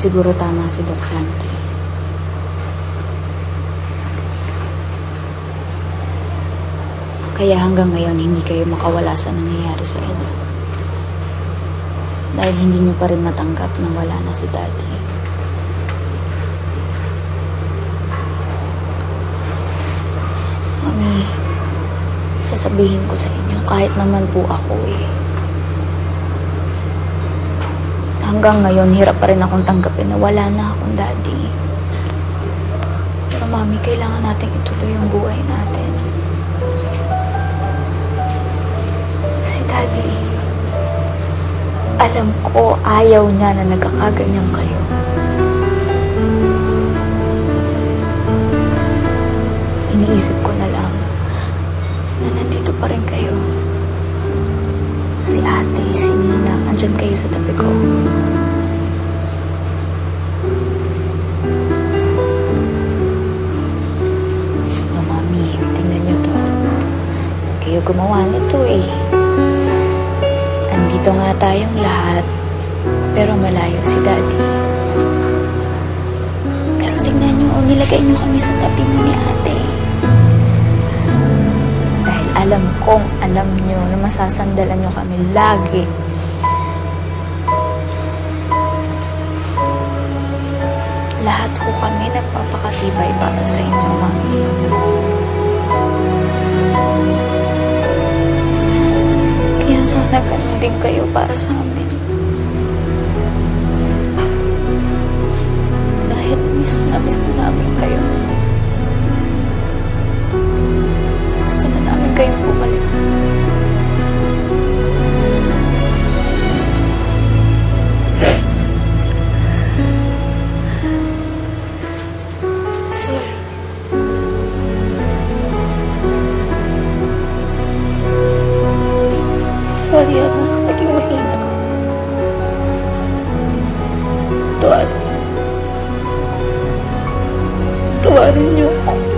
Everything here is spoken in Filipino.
siguro tama si Doc Santi. Kaya hanggang ngayon, hindi kayo makawala sa nangyayari sa inyo. Dahil hindi nyo pa rin matanggap na wala na si Daddy. Mami, sasabihin ko sa inyo, kahit naman po ako hanggang ngayon, hirap pa rin akong tanggapin na wala na akong Daddy. Pero Mami, kailangan nating ituloy yung buhay natin. Si Daddy, alam ko ayaw niya na nagkakaganyan kayo. Iniisip ko na lang na nandito pa rin kayo. Si ate, si Nina, andyan kayo sa tabi ko. Oh, Mami, tingnan niyo to. Kayo gumawa nito Andito nga tayong lahat, pero malayo si Daddy. Pero tingnan niyo, nilagay niyo kami sa tabi niyo ni ate. Dahil alam niyo na masasandalan niyo kami lagi. Lahat ko kami nagpapakatibay para sa inyo, Mami. Kaya sana ganun din kayo para sa amin. Dahil miss na namin kayo. Gusto na namin kayong bumalik. Sorry. Sorry, anak. Naging mahina ko. Tawarin niyo ako.